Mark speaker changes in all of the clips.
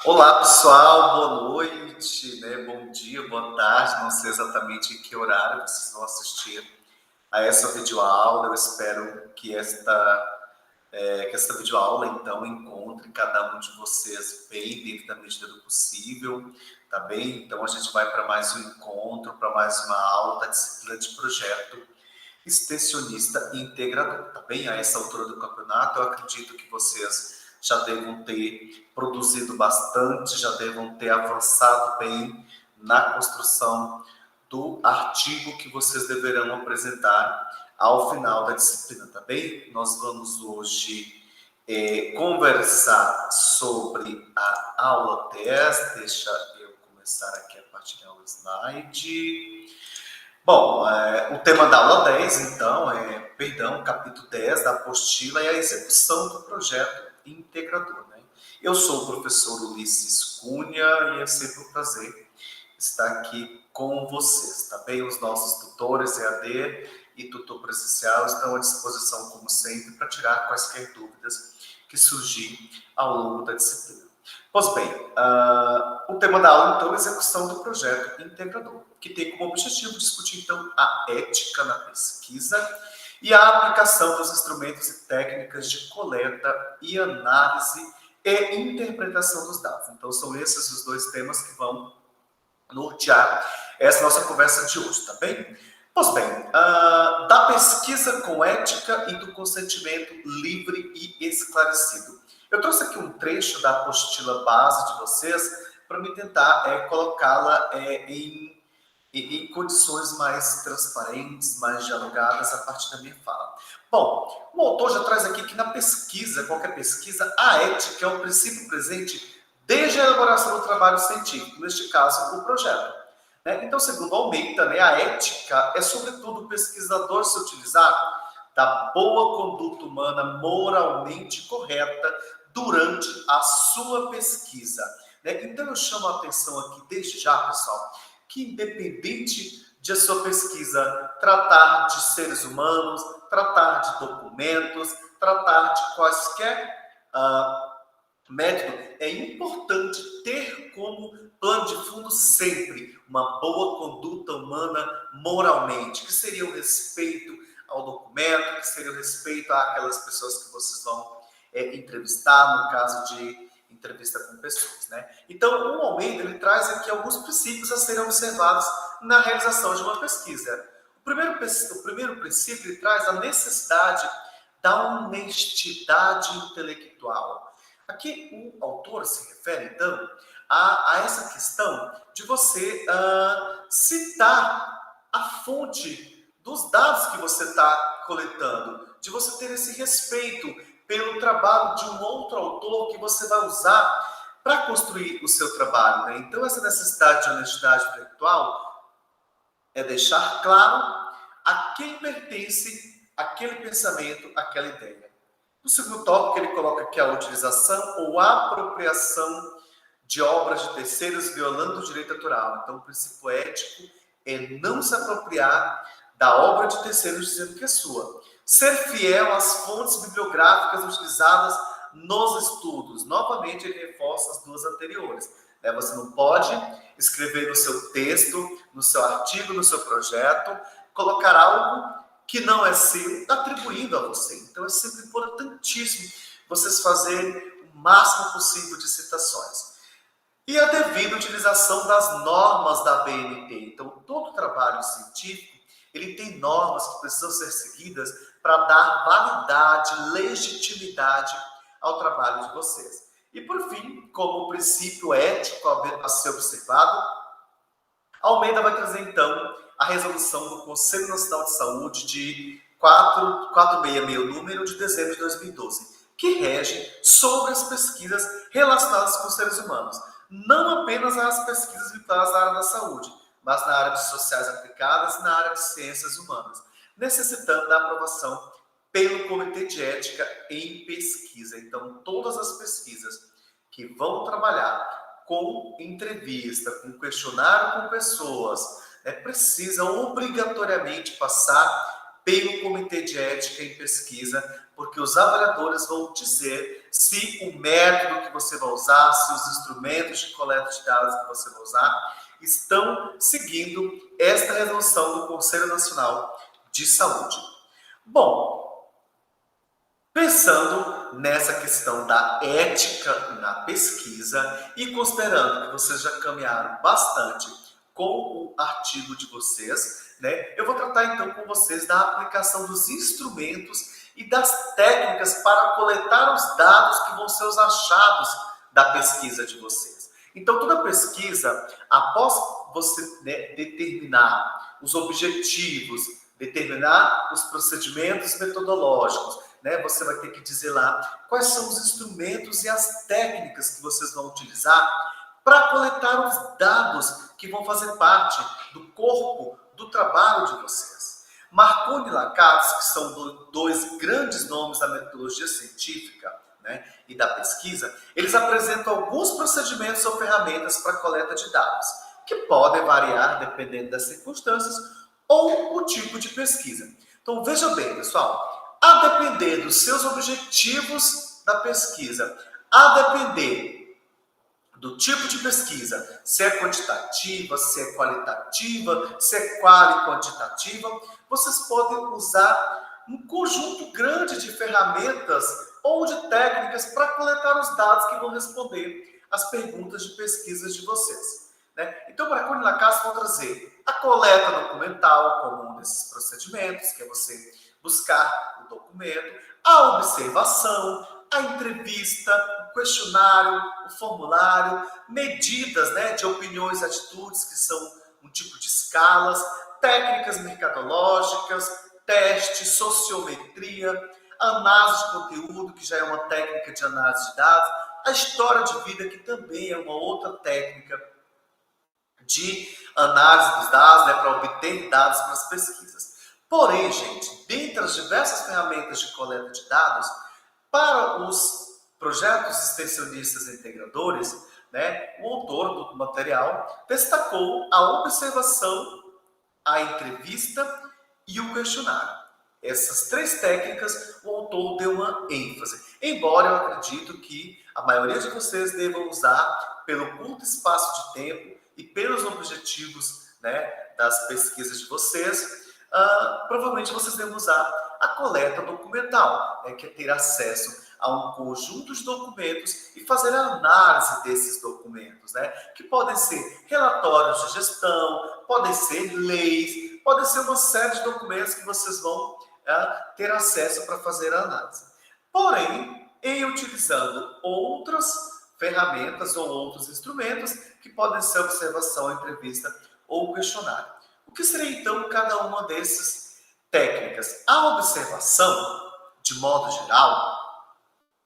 Speaker 1: Olá, pessoal, boa noite, né? Bom dia, boa tarde, não sei exatamente em que horário vocês vão assistir a essa videoaula. Eu espero que esta videoaula, então, encontre cada um de vocês bem dentro da medida do possível, tá bem? Então, a gente vai para mais um encontro, para mais uma aula da disciplina de projeto extensionista e integrador, tá bem? A essa altura do campeonato, eu acredito que vocês já devam ter produzido bastante, já devam ter avançado bem na construção do artigo que vocês deverão apresentar ao final da disciplina, tá bem? Nós vamos hoje conversar sobre a aula 10. Deixa eu começar aqui a partilhar o slide. Bom, o tema da aula 10, então, capítulo 10 da apostila é a execução do projeto integrador, né? Eu sou o professor Ulisses Cunha e é sempre um prazer estar aqui com vocês, tá bem? Os nossos tutores EAD e tutor presencial estão à disposição, como sempre, para tirar quaisquer dúvidas que surgirem ao longo da disciplina. Pois bem, o tema da aula, então, é a execução do projeto integrador, que tem como objetivo discutir, então, a ética na pesquisa e a aplicação dos instrumentos e técnicas de coleta e análise e interpretação dos dados. Então, são esses os dois temas que vão nortear essa nossa conversa de hoje, tá bem? Pois bem, da pesquisa com ética e do consentimento livre e esclarecido. Eu trouxe aqui um trecho da apostila base de vocês para me tentar colocá-la em condições mais transparentes, mais dialogadas a partir da minha fala. Bom, o autor já traz aqui que na pesquisa, qualquer pesquisa, a ética é um princípio presente desde a elaboração do trabalho científico, neste caso, o projeto. Né? Então, segundo Almeida, né, a ética é, sobretudo, o pesquisador se utilizar da boa conduta humana moralmente correta durante a sua pesquisa. Né? Então, eu chamo a atenção aqui, desde já, pessoal, que independente de a sua pesquisa tratar de seres humanos, tratar de documentos, tratar de quaisquer método, é importante ter como plano de fundo sempre uma boa conduta humana moralmente, que seria o respeito ao documento, que seria o respeito àquelas pessoas que vocês vão entrevistar, no caso de entrevista com pessoas, né? Então, o Almeida, ele traz aqui alguns princípios a serem observados na realização de uma pesquisa. O primeiro princípio, ele traz a necessidade da honestidade intelectual. Aqui o autor se refere, então, a essa questão de você citar a fonte dos dados que você está coletando, de você ter esse respeito pelo trabalho de um outro autor que você vai usar para construir o seu trabalho. Né? Então, essa necessidade de honestidade intelectual é deixar claro a quem pertence aquele pensamento, aquela ideia. No segundo tópico, ele coloca aqui a utilização ou apropriação de obras de terceiros violando o direito autoral. Então, o princípio ético é não se apropriar da obra de terceiros dizendo que é sua. Ser fiel às fontes bibliográficas utilizadas nos estudos. Novamente, ele reforça as duas anteriores. Você não pode escrever no seu texto, no seu artigo, no seu projeto, colocar algo que não é seu, atribuindo a você. Então, é sempre importantíssimo vocês fazerem o máximo possível de citações. E a devida utilização das normas da BNT. Então, todo trabalho científico, ele tem normas que precisam ser seguidas para dar validade, legitimidade ao trabalho de vocês. E, por fim, como princípio ético a ser observado, Almeida vai trazer, então, a resolução do Conselho Nacional de Saúde de 466, número de dezembro de 2012, que rege sobre as pesquisas relacionadas com os seres humanos. Não apenas as pesquisas vinculadas à área da saúde, mas na área de sociais aplicadas e na área de ciências humanas, necessitando da aprovação pelo Comitê de Ética em Pesquisa. Então, todas as pesquisas que vão trabalhar com entrevista, com questionário com pessoas, precisam obrigatoriamente passar pelo Comitê de Ética em Pesquisa porque os avaliadores vão dizer se o método que você vai usar, se os instrumentos de coleta de dados que você vai usar estão seguindo esta resolução do Conselho Nacional de Saúde. Bom, pensando nessa questão da ética na pesquisa e considerando que vocês já caminharam bastante com o artigo de vocês, né, eu vou tratar então com vocês da aplicação dos instrumentos e das técnicas para coletar os dados que vão ser os achados da pesquisa de vocês. Então, toda pesquisa, após você, né, determinar os objetivos, determinar os procedimentos metodológicos, né, você vai ter que dizer lá quais são os instrumentos e as técnicas que vocês vão utilizar para coletar os dados que vão fazer parte do corpo do trabalho de vocês. Marconi e Lakats, que são dois grandes nomes da metodologia científica, né, e da pesquisa, eles apresentam alguns procedimentos ou ferramentas para coleta de dados, que podem variar dependendo das circunstâncias ou o tipo de pesquisa. Então, veja bem, pessoal, a depender dos seus objetivos da pesquisa, a depender do tipo de pesquisa, se é quantitativa, se é qualitativa, se é quali-quantitativa, vocês podem usar um conjunto grande de ferramentas ou de técnicas para coletar os dados que vão responder às perguntas de pesquisas de vocês, né? Então, para Marconi e Lakats vão trazer a coleta documental como um desses procedimentos, que é você buscar o documento, a observação, a entrevista, o questionário, o formulário, medidas, né, de opiniões e atitudes, que são um tipo de escalas, técnicas mercadológicas, teste, sociometria, análise de conteúdo, que já é uma técnica de análise de dados, a história de vida, que também é uma outra técnica de análise dos dados, né, para obter dados para as pesquisas. Porém, gente, dentre as diversas ferramentas de coleta de dados, para os projetos extensionistas e integradores, né, o autor do material destacou a observação, a entrevista e o questionário. Essas três técnicas o autor deu uma ênfase, embora eu acredito que a maioria de vocês devam usar pelo curto espaço de tempo e pelos objetivos, né, das pesquisas de vocês, provavelmente vocês devem usar a coleta documental, né, que é ter acesso a um conjunto de documentos e fazer a análise desses documentos, né, que podem ser relatórios de gestão, podem ser leis, podem ser uma série de documentos que vocês vão ter acesso para fazer a análise. Porém, em utilizando outras ferramentas ou outros instrumentos que podem ser observação, entrevista ou questionário. O que seria então cada uma dessas técnicas? A observação, de modo geral,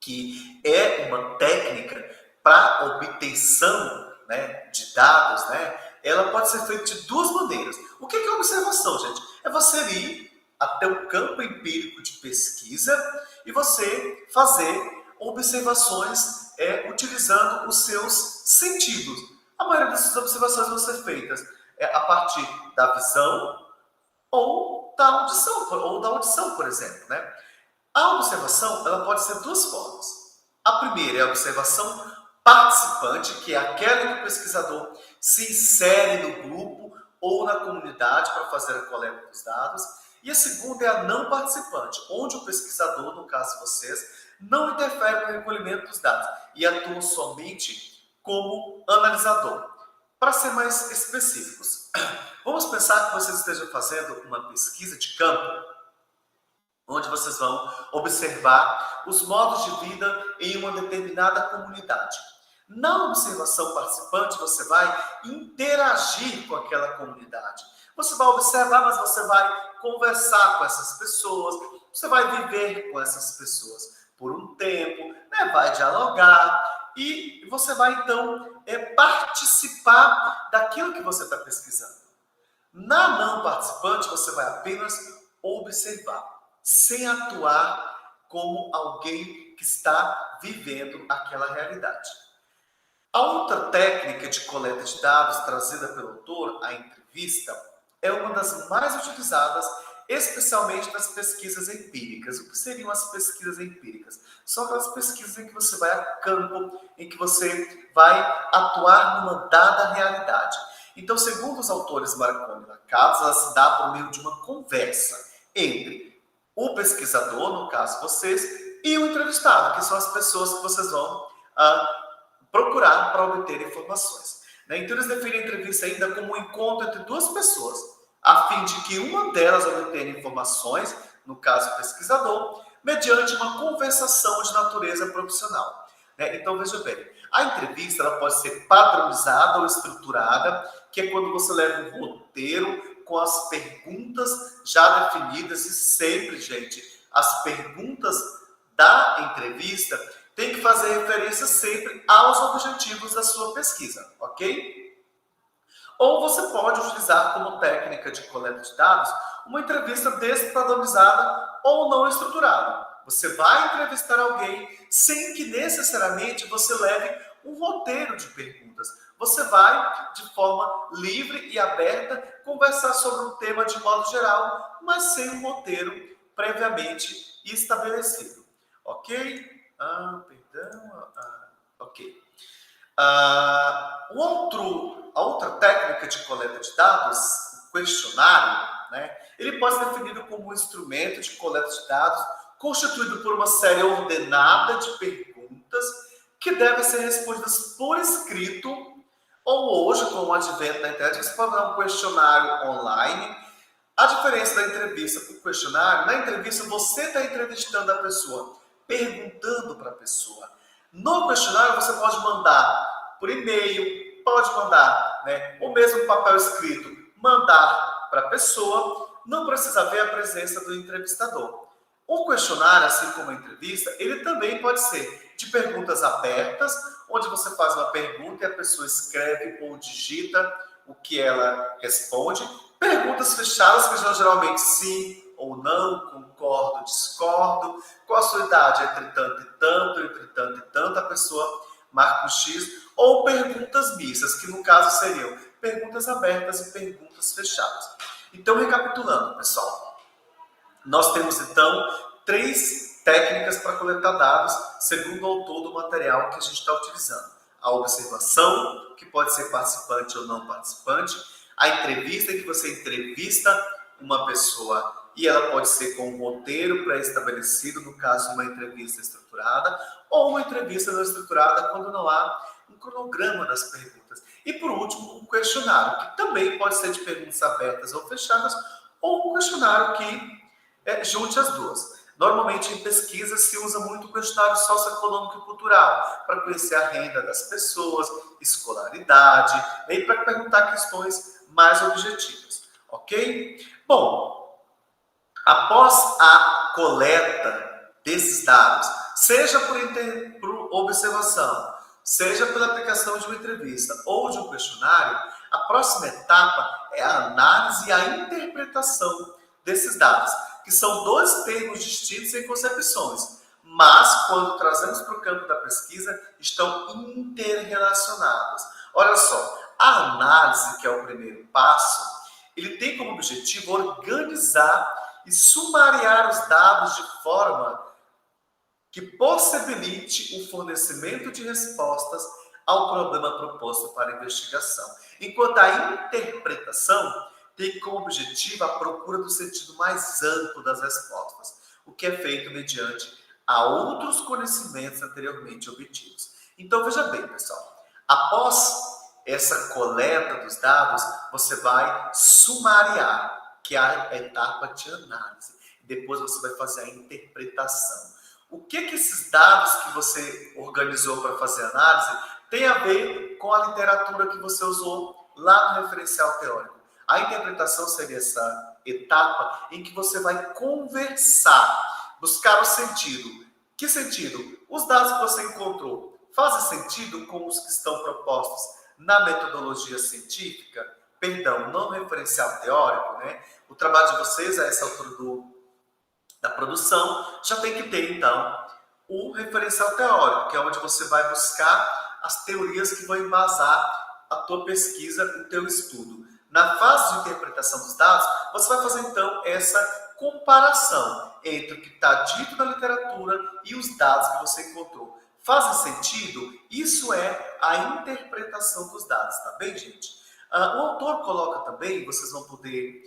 Speaker 1: que é uma técnica para obtenção, né, de dados, né, ela pode ser feita de duas maneiras. O que é observação, gente? É você ir até o campo empírico de pesquisa e você fazer observações utilizando os seus sentidos. A maioria dessas observações vão ser feitas a partir da visão ou da audição, por exemplo, né? A observação, ela pode ser duas formas. A primeira é a observação participante, que é aquela que o pesquisador se insere no grupo ou na comunidade para fazer a coleta dos dados. E a segunda é a não participante, onde o pesquisador, no caso de vocês, não interfere no recolhimento dos dados e atua somente como analisador. Para ser mais específicos, vamos pensar que vocês estejam fazendo uma pesquisa de campo, onde vocês vão observar os modos de vida em uma determinada comunidade. Na observação participante, você vai interagir com aquela comunidade. Você vai observar, mas você vai conversar com essas pessoas, você vai viver com essas pessoas por um tempo, né? Vai dialogar e você vai, então, participar daquilo que você está pesquisando. Na não participante, você vai apenas observar, sem atuar como alguém que está vivendo aquela realidade. A outra técnica de coleta de dados trazida pelo autor, a entrevista, é uma das mais utilizadas especialmente nas pesquisas empíricas. O que seriam as pesquisas empíricas? São aquelas pesquisas em que você vai a campo, em que você vai atuar numa dada realidade. Então, segundo os autores Marconi e Lacatus, ela se dá por meio de uma conversa entre o pesquisador, no caso vocês, e o entrevistado, que são as pessoas que vocês vão procurar para obter informações. Então, eles definem a entrevista ainda como um encontro entre duas pessoas, a fim de que uma delas obtenha informações, no caso o pesquisador, mediante uma conversação de natureza profissional. Então, veja bem, a entrevista ela pode ser padronizada ou estruturada, que é quando você leva um roteiro com as perguntas já definidas e sempre, gente, as perguntas da entrevista tem que fazer referência sempre aos objetivos da sua pesquisa, ok? Ou você pode utilizar como técnica de coleta de dados uma entrevista despadronizada ou não estruturada. Você vai entrevistar alguém sem que necessariamente você leve um roteiro de perguntas. Você vai, de forma livre e aberta, conversar sobre um tema de modo geral, mas sem um roteiro previamente estabelecido. Ok? Ok. A outra técnica de coleta de dados, o questionário, ele pode ser definido como um instrumento de coleta de dados constituído por uma série ordenada de perguntas que devem ser respondidas por escrito, ou hoje, com o advento da internet, você pode dar um questionário online. A diferença da entrevista para o questionário, na entrevista você está entrevistando a pessoa, perguntando para a pessoa. No questionário você pode mandar por e-mail, pode mandar, ou mesmo papel escrito, mandar para a pessoa, não precisa haver a presença do entrevistador. O questionário, assim como a entrevista, ele também pode ser de perguntas abertas, onde você faz uma pergunta e a pessoa escreve ou digita o que ela responde. Perguntas fechadas, que são geralmente sim ou não, concordo, discordo, qual a sua idade, entre tanto e tanto, entre tanto e tanto, a pessoa marca um X, ou perguntas mistas, que no caso seriam perguntas abertas e perguntas fechadas. Então, recapitulando, pessoal, nós temos então 3 técnicas para coletar dados, segundo o autor do material que a gente está utilizando. A observação, que pode ser participante ou não participante, a entrevista, em que você entrevista uma pessoa e ela pode ser com um roteiro pré-estabelecido, no caso, uma entrevista estruturada, ou uma entrevista não estruturada quando não há um cronograma das perguntas. E, por último, um questionário, que também pode ser de perguntas abertas ou fechadas, ou um questionário que junte as duas. Normalmente, em pesquisa, se usa muito o questionário socioeconômico e cultural, para conhecer a renda das pessoas, escolaridade, e para perguntar questões mais objetivas, ok? Bom, após a coleta desses dados, seja por observação, seja pela aplicação de uma entrevista ou de um questionário, a próxima etapa é a análise e a interpretação desses dados, que são 2 termos distintos em concepções, mas, quando trazemos para o campo da pesquisa, estão interrelacionados. Olha só, a análise, que é o primeiro passo, ele tem como objetivo organizar e sumariar os dados de forma que possibilite o fornecimento de respostas ao problema proposto para a investigação. Enquanto a interpretação tem como objetivo a procura do sentido mais amplo das respostas, o que é feito mediante a outros conhecimentos anteriormente obtidos. Então, veja bem, pessoal, após essa coleta dos dados, você vai sumariar, que é a etapa de análise. Depois você vai fazer a interpretação. O que esses dados que você organizou para fazer análise tem a ver com a literatura que você usou lá no referencial teórico? A interpretação seria essa etapa em que você vai conversar, buscar o sentido. Que sentido? Os dados que você encontrou fazem sentido com os que estão propostos na metodologia científica? Perdão, não referencial teórico, O trabalho de vocês, a essa altura da produção, já tem que ter, então, o referencial teórico, que é onde você vai buscar as teorias que vão embasar a tua pesquisa, o teu estudo. Na fase de interpretação dos dados, você vai fazer então essa comparação entre o que está dito na literatura e os dados que você encontrou. Fazem sentido? Isso é a interpretação dos dados, tá bem, gente? O autor coloca também, vocês vão poder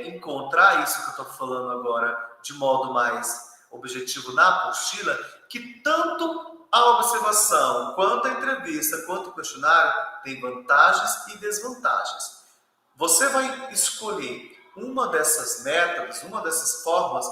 Speaker 1: encontrar isso que eu estou falando agora de modo mais objetivo na apostila, que tanto a observação, quanto a entrevista, quanto o questionário tem vantagens e desvantagens. Você vai escolher uma dessas métodos, uma dessas formas,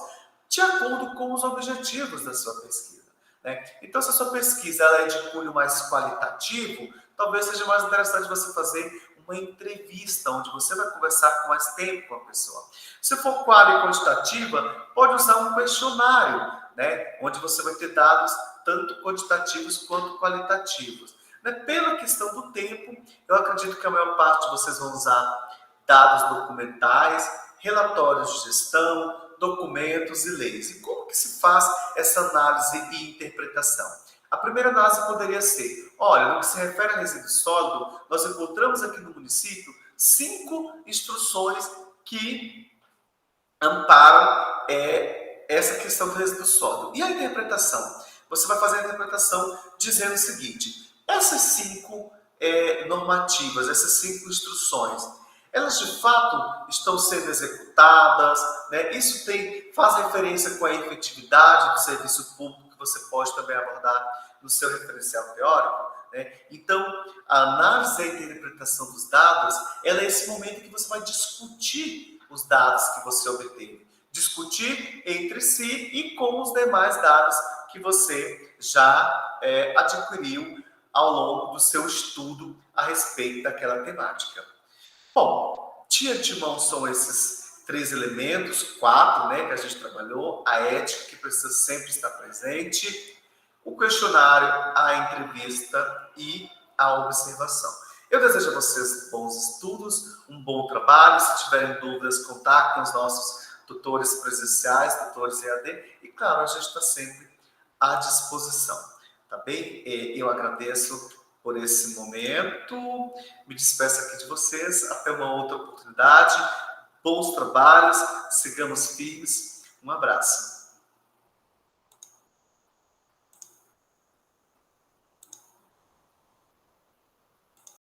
Speaker 1: de acordo com os objetivos da sua pesquisa, né? Então, se a sua pesquisa ela é de cunho mais qualitativo, talvez seja mais interessante você fazer uma entrevista, onde você vai conversar com mais tempo com a pessoa. Se for quali e quantitativa, pode usar um questionário, né? Onde você vai ter dados tanto quantitativos quanto qualitativos. Né? Pela questão do tempo, eu acredito que a maior parte de vocês vão usar dados documentais, relatórios de gestão, documentos e leis. E como que se faz essa análise e interpretação? A primeira análise poderia ser, olha, no que se refere a resíduo sólido, nós encontramos aqui no município 5 instruções que amparam essa questão do resíduo sólido. E a interpretação? Você vai fazer a interpretação dizendo o seguinte, essas 5 normativas, essas 5 instruções, elas de fato estão sendo executadas, né? Isso faz referência com a efetividade do serviço público, que você pode também abordar no seu referencial teórico, né? Então, a análise e a interpretação dos dados, ela é esse momento que você vai discutir os dados que você obteve, discutir entre si e com os demais dados que você já adquiriu ao longo do seu estudo a respeito daquela temática. Bom, de antemão são esses 3 elementos, 4, né, que a gente trabalhou, a ética que precisa sempre estar presente, o questionário, a entrevista e a observação. Eu desejo a vocês bons estudos, um bom trabalho. Se tiverem dúvidas, contactem os nossos tutores presenciais, tutores EAD, e claro, a gente está sempre à disposição, tá bem? Eu agradeço por esse momento, me despeço aqui de vocês, até uma outra oportunidade, bons trabalhos, sigamos firmes, um abraço.